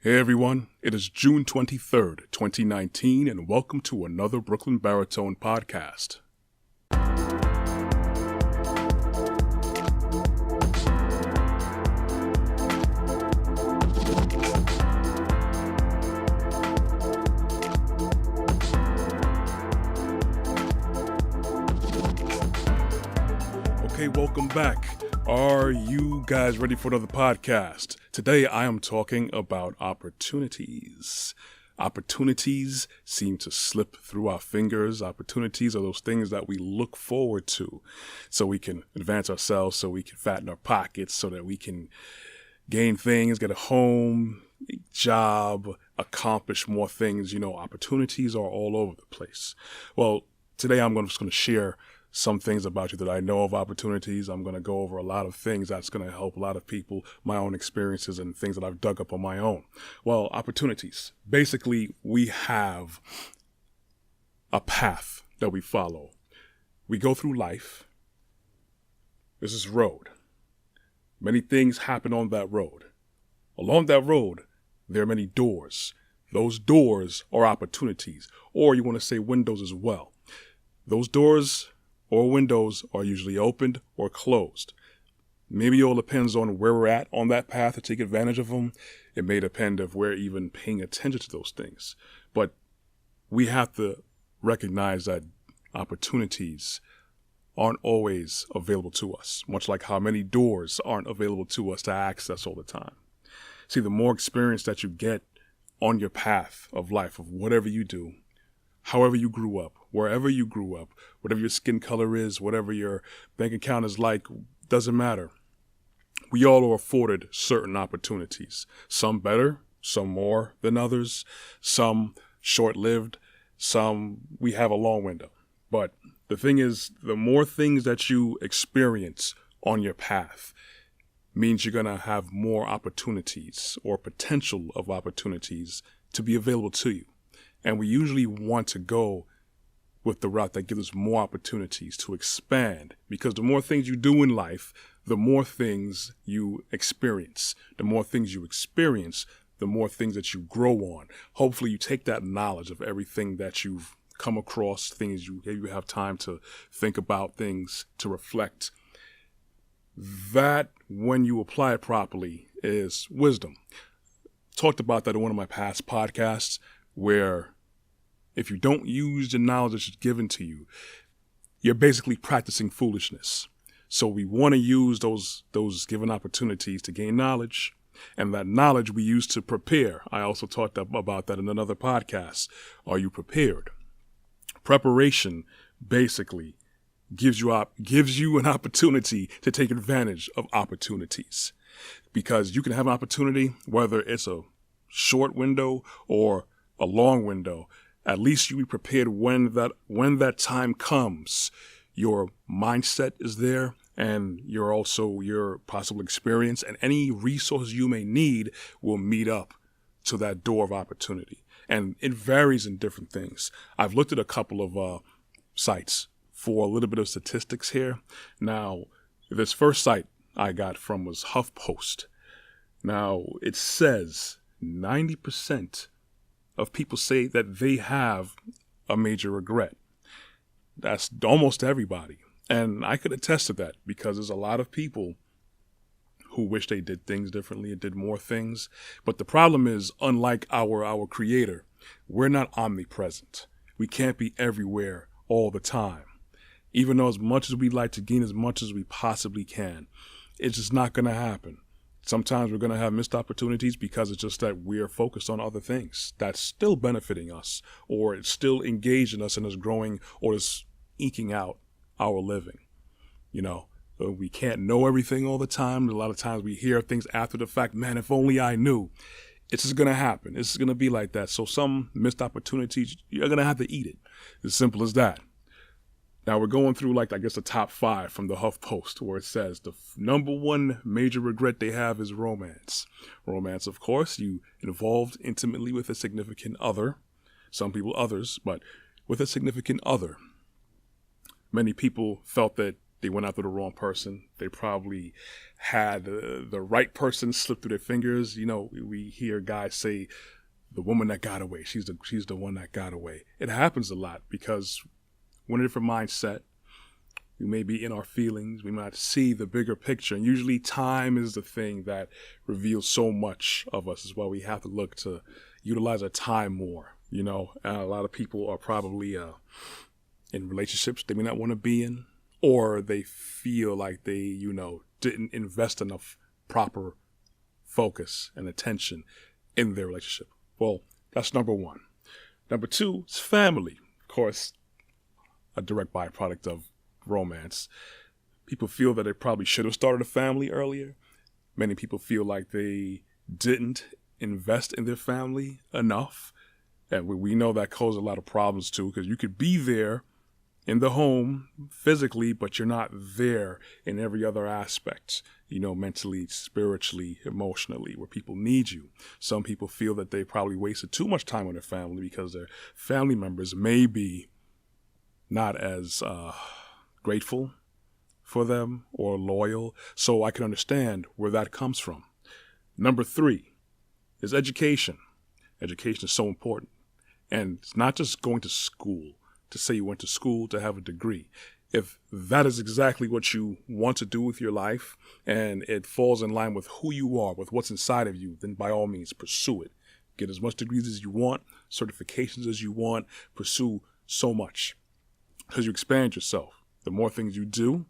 Hey everyone, it is June 23rd, 2019, and welcome to another Brooklyn Baritone podcast. Okay, welcome back. Are you guys ready for another podcast? Today I am talking about opportunities. Opportunities seem to slip through our fingers. Opportunities are those things that we look forward to so we can advance ourselves, so we can fatten our pockets, so that we can gain things, get a home, a job, accomplish more things. You know, opportunities are all over the place. Well, today I'm just going to share some things about you that I know of opportunities. I'm going to go over a lot of things that's going to help a lot of people, my own experiences and things that I've dug up on my own. Well, opportunities. Basically, we have a path that we follow. We go through life. This is road. Many things happen on that road. Along that road, there are many doors. Those doors are opportunities, or you want to say windows as well. Those doors or windows are usually opened or closed. Maybe it all depends on where we're at on that path to take advantage of them. It may depend if we're even paying attention to those things. But we have to recognize that opportunities aren't always available to us, much like how many doors aren't available to us to access all the time. See, the more experience that you get on your path of life, of whatever you do, however you grew up, wherever you grew up, whatever your skin color is, whatever your bank account is like, doesn't matter. We all are afforded certain opportunities. Some better, some more than others, some short-lived, some we have a long window. But the thing is, the more things that you experience on your path means you're going to have more opportunities or potential of opportunities to be available to you. And we usually want to go with the route that gives us more opportunities to expand, because the more things you do in life, the more things you experience. The more things you experience, the more things that you grow on. Hopefully you take that knowledge of everything that you've come across, things you have time to think about, things to reflect. That, when you apply it properly, is wisdom. Talked about that in one of my past podcasts, where if you don't use the knowledge that's given to you, you're basically practicing foolishness. So we want to use those given opportunities to gain knowledge, and that knowledge we use to prepare. I also talked about that in another podcast. Are you prepared? Preparation basically gives you an opportunity to take advantage of opportunities, because you can have an opportunity, whether it's a short window or a long window. At least you be prepared when that time comes. Your mindset is there, and your possible experience and any resources you may need will meet up to that door of opportunity. And it varies in different things. I've looked at a couple of sites for a little bit of statistics here. Now, this first site I got from was HuffPost. Now, it says 90% of people say that they have a major regret. That's almost everybody. And I could attest to that, because there's a lot of people who wish they did things differently and did more things. But the problem is, unlike our creator, we're not omnipresent. We can't be everywhere all the time. Even though as much as we'd like to gain as much as we possibly can, it's just not going to happen. Sometimes we're going to have missed opportunities because it's just that we're focused on other things that's still benefiting us, or it's still engaged in us and is growing, or is eking out our living. You know, we can't know everything all the time. A lot of times we hear things after the fact. Man, if only I knew. It's just going to happen. It's going to be like that. So some missed opportunities, you're going to have to eat it. As simple as that. Now we're going through the top 5 from the HuffPost, where it says the number one major regret they have is romance. Romance, of course, you involved intimately with a significant other. Some people others, but with a significant other. Many people felt that they went after the wrong person. They probably had the right person slip through their fingers. You know, we hear guys say, the woman that got away, she's the one that got away. It happens a lot because we're in a different mindset. We may be in our feelings. We might see the bigger picture. And usually time is the thing that reveals so much of us, is why we have to look to utilize our time more. You know, a lot of people are probably in relationships they may not want to be in, or they feel like they, didn't invest enough proper focus and attention in their relationship. Well, that's number one. Number two is family. Of course, a direct byproduct of romance. People feel that they probably should have started a family earlier. Many people feel like they didn't invest in their family enough. And we know that causes a lot of problems too, because you could be there in the home physically, but you're not there in every other aspect, mentally, spiritually, emotionally, where people need you. Some people feel that they probably wasted too much time with their family because their family members may be not as grateful for them or loyal. So I can understand where that comes from. Number three is education. Education is so important. And it's not just going to school, to say you went to school to have a degree. If that is exactly what you want to do with your life and it falls in line with who you are, with what's inside of you, then by all means pursue it. Get as much degrees as you want, certifications as you want, pursue so much because you expand yourself. The more things you do,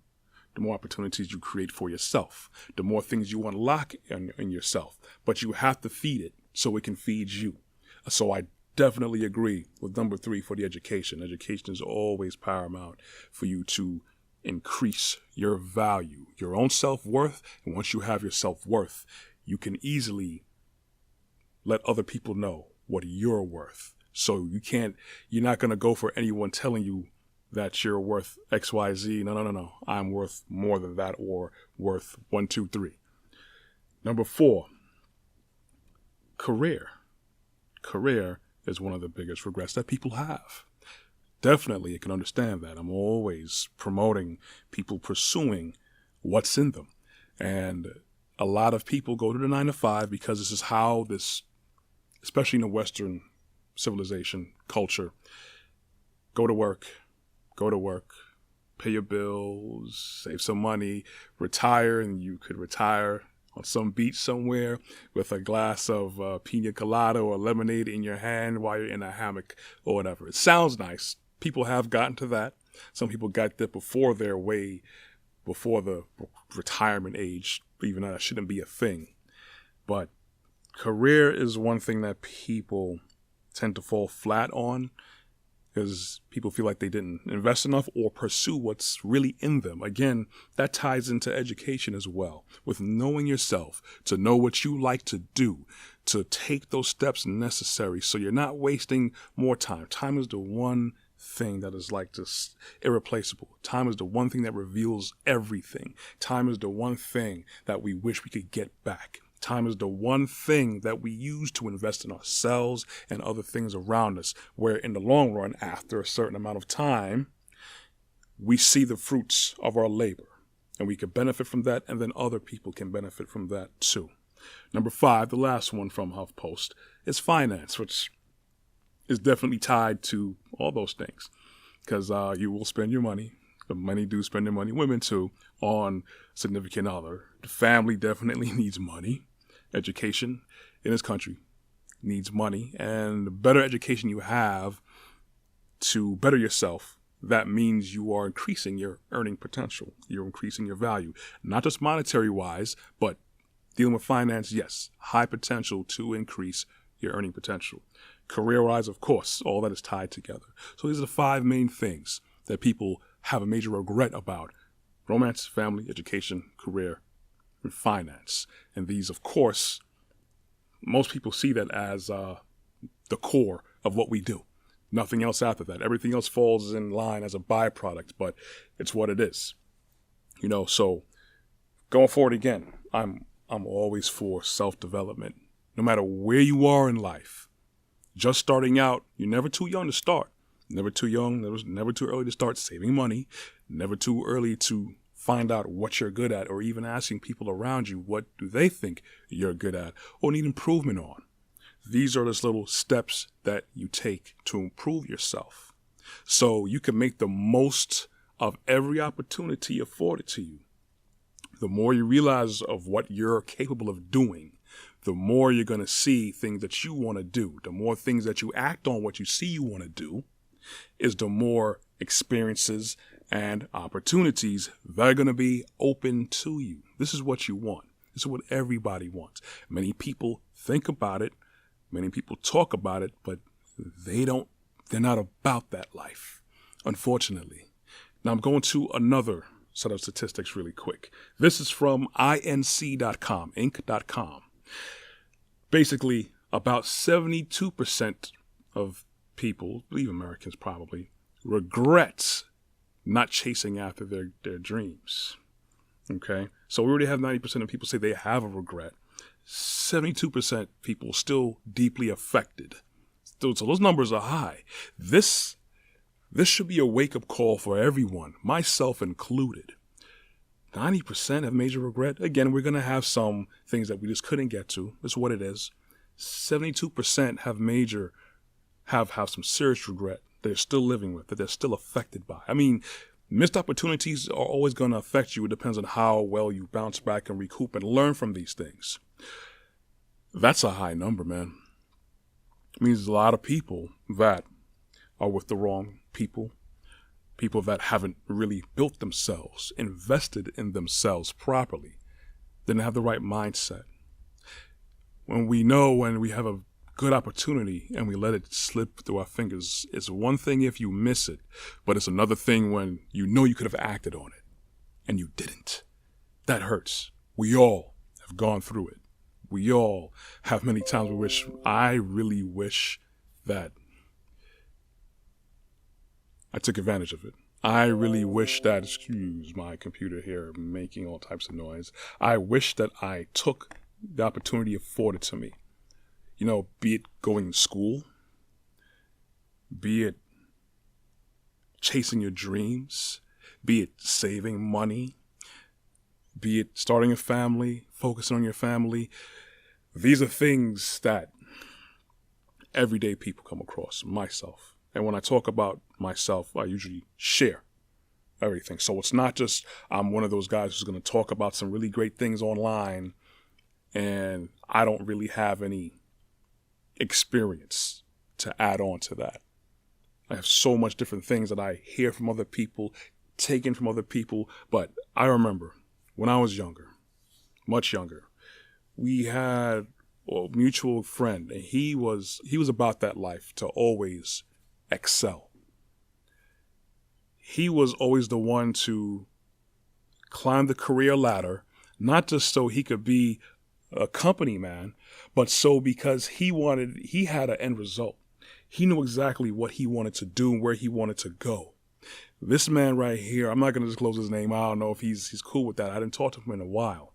the more opportunities you create for yourself, the more things you unlock in yourself, but you have to feed it so it can feed you. So I definitely agree with number three for the education. Education is always paramount for you to increase your value, your own self-worth. And once you have your self-worth, you can easily let other people know what you're worth. So you're not going to go for anyone telling you that you're worth XYZ. No. I'm worth more than that, or worth 1, 2, 3. Number four, career. Career is one of the biggest regrets that people have. Definitely, I can understand that. I'm always promoting people pursuing what's in them. And a lot of people go to the 9 to 5 because this is how especially in the Western civilization culture, go to work, pay your bills, save some money, retire, and you could retire on some beach somewhere with a glass of pina colada or lemonade in your hand while you're in a hammock or whatever. It sounds nice. People have gotten to that. Some people got there before the retirement age, even though that shouldn't be a thing. But career is one thing that people tend to fall flat on, because people feel like they didn't invest enough or pursue what's really in them. Again, that ties into education as well, with knowing yourself, to know what you like to do, to take those steps necessary so you're not wasting more time. Time is the one thing that is like just irreplaceable. Time is the one thing that reveals everything. Time is the one thing that we wish we could get back. Time is the one thing that we use to invest in ourselves and other things around us, where in the long run, after a certain amount of time, we see the fruits of our labor and we can benefit from that, and then other people can benefit from that too. Number 5, the last one from HuffPost, is finance, which is definitely tied to all those things, because you will spend your money. The money do spend their money, women too, on significant other. The family definitely needs money. Education in this country needs money, and the better education you have to better yourself, that means you are increasing your earning potential. You're increasing your value, not just monetary wise, but dealing with finance. Yes, high potential to increase your earning potential. Career wise, of course, all that is tied together. So these are the 5 main things that people have a major regret about: romance, family, education, career, and finance. And these, of course, most people see that as the core of what we do. Nothing else after that. Everything else falls in line as a byproduct, but it's what it is. So going forward again, I'm always for self-development. No matter where you are in life, just starting out, you're never too young to start. Never too young, never too early to start saving money. Never too early to find out what you're good at, or even asking people around you what do they think you're good at or need improvement on. These are just little steps that you take to improve yourself so you can make the most of every opportunity afforded to you. The more you realize of what you're capable of doing, the more you're going to see things that you want to do. The more things that you act on what you see you want to do is the more experiences and opportunities that are going to be open to you. This is what you want. This is what everybody wants. Many people think about it. Many people talk about it, but they're not about that life, unfortunately. Now I'm going to another set of statistics really quick. This is from inc.com. Basically, about 72% of people, I believe Americans probably, regret not chasing after their dreams. Okay? So we already have 90% of people say they have a regret. 72% people still deeply affected. So those numbers are high. This should be a wake-up call for everyone, myself included. 90% have major regret. Again, we're going to have some things that we just couldn't get to. That's what it is. 72% have some serious regret that they're still living with, that they're still affected by. I mean, missed opportunities are always going to affect you. It depends on how well you bounce back and recoup and learn from these things. That's a high number, man. It means there's a lot of people that are with the wrong people that haven't really built themselves, invested in themselves properly, didn't have the right mindset. When we have a good opportunity and we let it slip through our fingers, it's one thing if you miss it, but it's another thing when you know you could have acted on it and you didn't. That hurts. We all have gone through it. We all have many times I really wish that I took advantage of it. I really wish that, excuse my computer here making all types of noise. I wish that I took the opportunity afforded to me. You know, be it going to school, be it chasing your dreams, be it saving money, be it starting a family, focusing on your family. These are things that everyday people come across, myself. And when I talk about myself, I usually share everything. So it's not just I'm one of those guys who's going to talk about some really great things online and I don't really have any experience to add on to that. I have so much different things that I hear from other people, take in from other people. But I remember when I was younger, much younger, we had a mutual friend, and he was about that life, to always excel. He was always the one to climb the career ladder, not just so he could be a company man, but so because he had an end result. He knew exactly what he wanted to do and where he wanted to go. This man right here, I'm not going to disclose his name. I don't know if he's cool with that. I didn't talk to him in a while.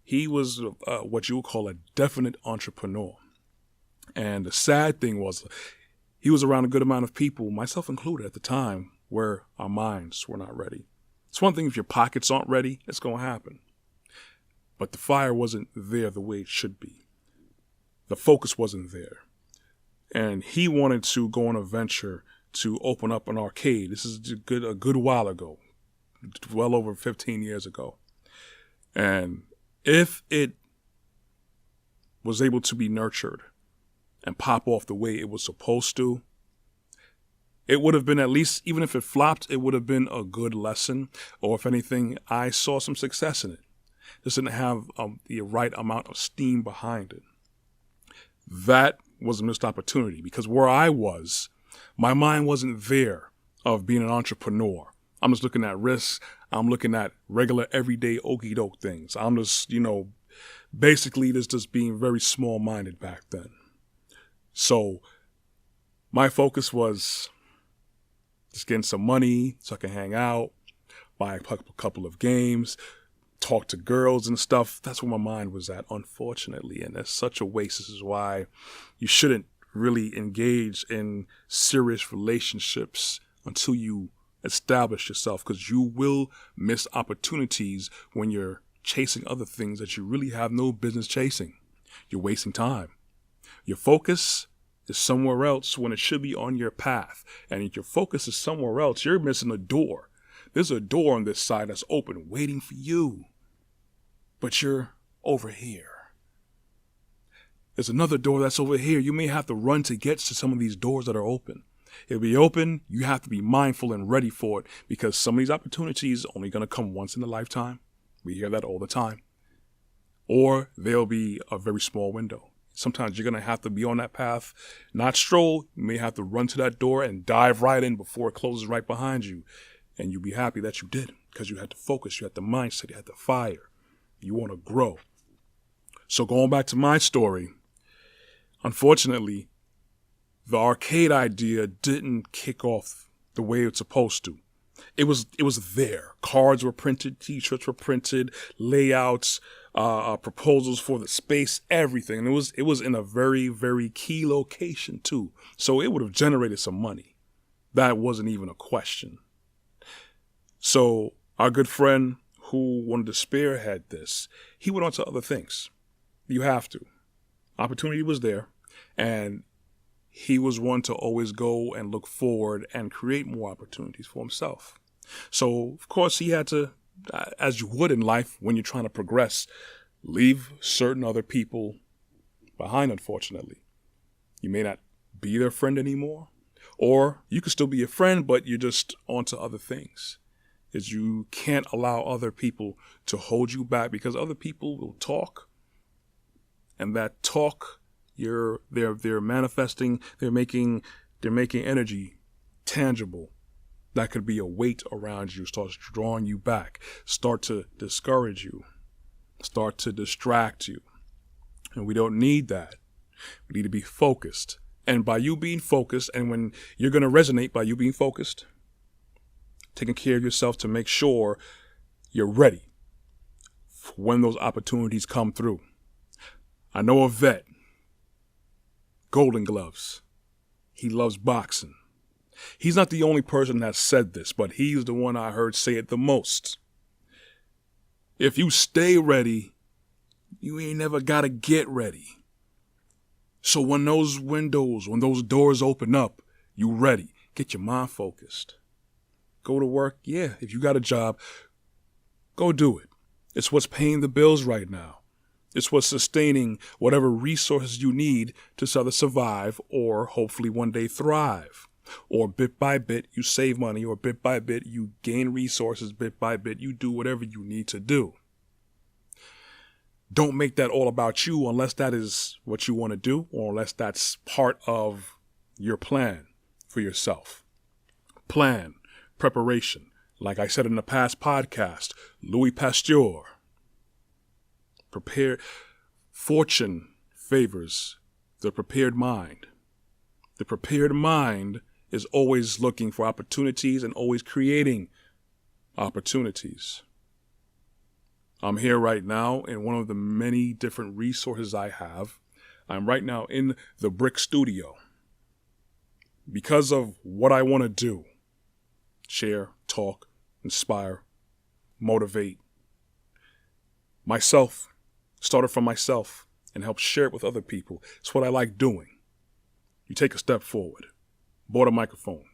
He was what you would call a definite entrepreneur. And the sad thing was, he was around a good amount of people, myself included at the time, where our minds were not ready. It's one thing if your pockets aren't ready, it's going to happen. But the fire wasn't there the way it should be. The focus wasn't there. And he wanted to go on a venture to open up an arcade. This is a good while ago, well over 15 years ago. And if it was able to be nurtured and pop off the way it was supposed to, it would have been, at least, even if it flopped, it would have been a good lesson. Or if anything, I saw some success in it. Just didn't have the right amount of steam behind it. That was a missed opportunity, because where I was, my mind wasn't there of being an entrepreneur. I'm just looking at risks. I'm looking at regular, everyday, okie-doke things. I'm just, basically just being very small-minded back then. So my focus was just getting some money so I can hang out, buy a couple of games, talk to girls and stuff. That's where my mind was at, unfortunately. And that's such a waste. This is why you shouldn't really engage in serious relationships until you Establish yourself, because you will miss opportunities when you're chasing other things that you really have no business chasing. You're wasting time. Your focus is somewhere else when it should be on your path. And if your focus is somewhere else, you're missing a door. There's a door on this side that's open, waiting for you. But you're over here. There's another door that's over here. You may have to run to get to some of these doors that are open. It'll be open. You have to be mindful and ready for it, because some of these opportunities are only going to come once in a lifetime. We hear that all the time. Or there'll be a very small window. Sometimes you're going to have to be on that path, not stroll. You may have to run to that door and dive right in before it closes right behind you. And you'll be happy that you did, because you had to focus. You had the mindset. You had the fire. You want to grow. So going back to my story, unfortunately, the arcade idea didn't kick off the way it's supposed to. It was there. Cards were printed, T-shirts were printed, layouts, proposals for the space, everything. And it was in a very, very key location too. So it would have generated some money. That wasn't even a question. So our good friend who wanted to spearhead this, he went on to other things. You have to. Opportunity was there, and he was one to always go and look forward and create more opportunities for himself. So, of course, he had to, as you would in life when you're trying to progress, leave certain other people behind, unfortunately. You may not be their friend anymore, or you could still be a friend, but you're just onto other things. Is you can't allow other people to hold you back, because other people will talk, and that talk, they're manifesting, they're making energy tangible. That could be a weight around you, starts drawing you back, start to discourage you, start to distract you. And we don't need that. We need to be focused. And by you being focused, and when you're going to resonate by you being focused, taking care of yourself to make sure you're ready for when those opportunities come through. I know a vet, Golden Gloves. He loves boxing. He's not the only person that said this, but he's the one I heard say it the most. If you stay ready, you ain't never got to get ready. So when those doors open up, you ready. Get your mind focused. Go to work. Yeah, if you got a job, go do it. It's what's paying the bills right now. It's what's sustaining whatever resources you need to either survive or hopefully one day thrive. Or bit by bit, you save money, or bit by bit, you gain resources, bit by bit, you do whatever you need to do. Don't make that all about you unless that is what you want to do, or unless that's part of your plan for yourself. Plan, preparation. Like I said in the past podcast, Louis Pasteur. Fortune favors the prepared mind. The prepared mind is always looking for opportunities and always creating opportunities. I'm here right now in one of the many different resources I have. I'm right now in the Brick Studio because of what I want to do. Share, talk, inspire, motivate. Myself. Started from myself and help share it with other people. It's what I like doing. You take a step forward. Bought a microphone.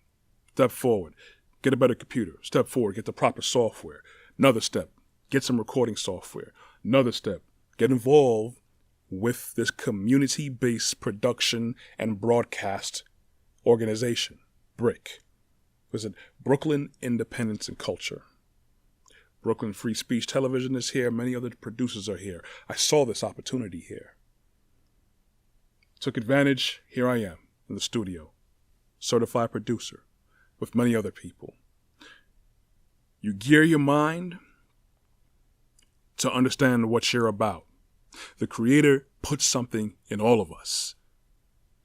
Step forward. Get a better computer. Step forward. Get the proper software. Another step. Get some recording software. Another step. Get involved with this community-based production and broadcast organization, BRIC. Visit Brooklyn Independence and Culture. Brooklyn Free Speech Television is here. Many other producers are here. I saw this opportunity here. Took advantage. Here I am in the studio. Certified producer with many other people. You gear your mind to understand what you're about. The Creator puts something in all of us.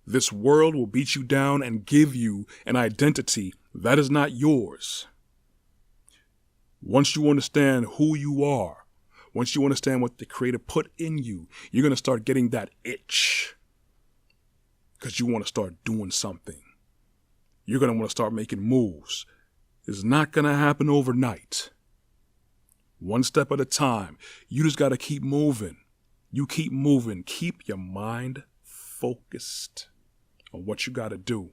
This world will beat you down and give you an identity that is not yours. Once you understand who you are, once you understand what the Creator put in you, you're going to start getting that itch because you want to start doing something. You're going to want to start making moves. is not going to happen overnight. One step at a time. You just got to keep moving. You keep moving. Keep your mind focused on what you got to do.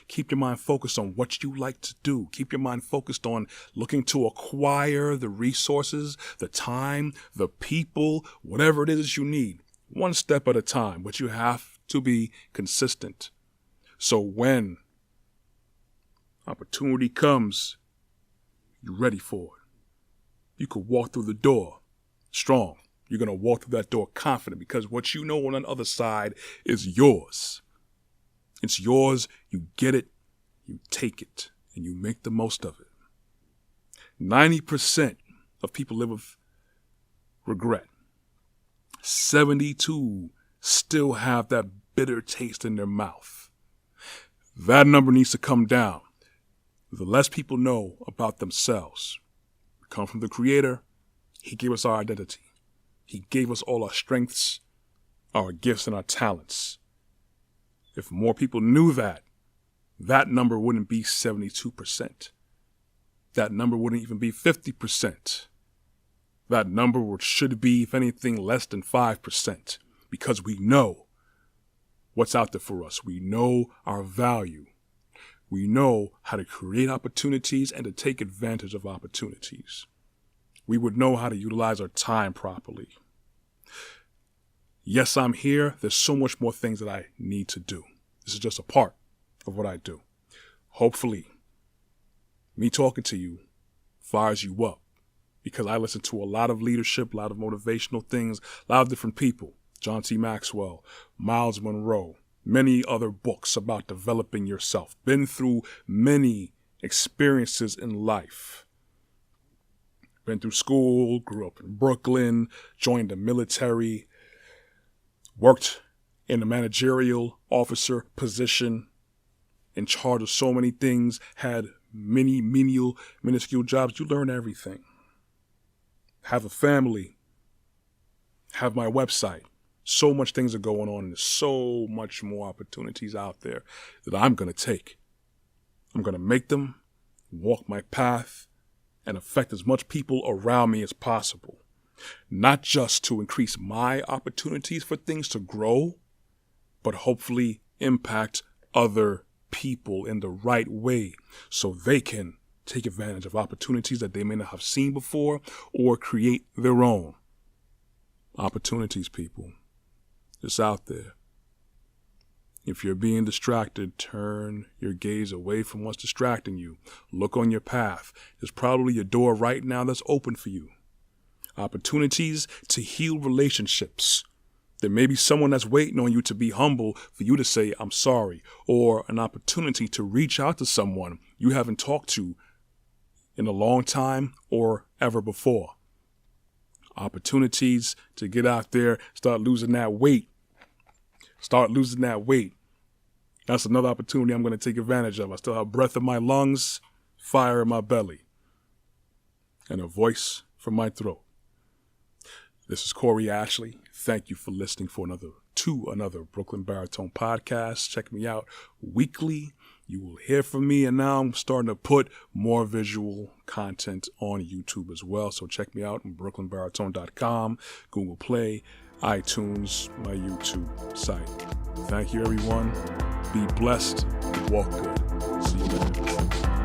Keep your mind focused on what you like to do. Keep your mind focused on looking to acquire the resources, the time, the people, whatever it is you need. One step at a time, but you have to be consistent. So when opportunity comes, you're ready for it. You could walk through the door strong. You're going to walk through that door confident because what you know on the other side is yours. It's yours. You get it, you take it, and you make the most of it. 90% of people live with regret. 72 still have that bitter taste in their mouth. That number needs to come down. The less people know about themselves. We come from the Creator. He gave us our identity. He gave us all our strengths, our gifts, and our talents. If more people knew that, that number wouldn't be 72%. That number wouldn't even be 50%. That number should be, if anything, less than 5%, because we know what's out there for us. We know our value. We know how to create opportunities and to take advantage of opportunities. We would know how to utilize our time properly. Yes, I'm here. There's so much more things that I need to do. This is just a part of what I do. Hopefully, me talking to you fires you up, because I listen to a lot of leadership, a lot of motivational things, a lot of different people. John T. Maxwell, Miles Monroe, many other books about developing yourself. Been through many experiences in life. Been through school, grew up in Brooklyn, joined the military, worked in a managerial officer position, in charge of so many things, had many minuscule jobs. You learn everything. Have a family, have my website. So much things are going on, and there's so much more opportunities out there that I'm going to take. I'm going to make them, walk my path, and affect as much people around me as possible. Not just to increase my opportunities for things to grow, but hopefully impact other people in the right way so they can take advantage of opportunities that they may not have seen before or create their own. Opportunities, people. It's out there. If you're being distracted, turn your gaze away from what's distracting you. Look on your path. There's probably a door right now that's open for you. Opportunities to heal relationships. There may be someone that's waiting on you to be humble for you to say, I'm sorry, or an opportunity to reach out to someone you haven't talked to in a long time or ever before. Opportunities to get out there, start losing that weight. Start losing that weight. That's another opportunity I'm going to take advantage of. I still have breath in my lungs, fire in my belly, and a voice from my throat. This is Corey Ashley. Thank you for listening to another Brooklyn Baritone podcast. Check me out weekly. You will hear from me, and now I'm starting to put more visual content on YouTube as well. So check me out on brooklynbaritone.com, Google Play, iTunes, my YouTube site. Thank you, everyone. Be blessed. Walk good. See you later.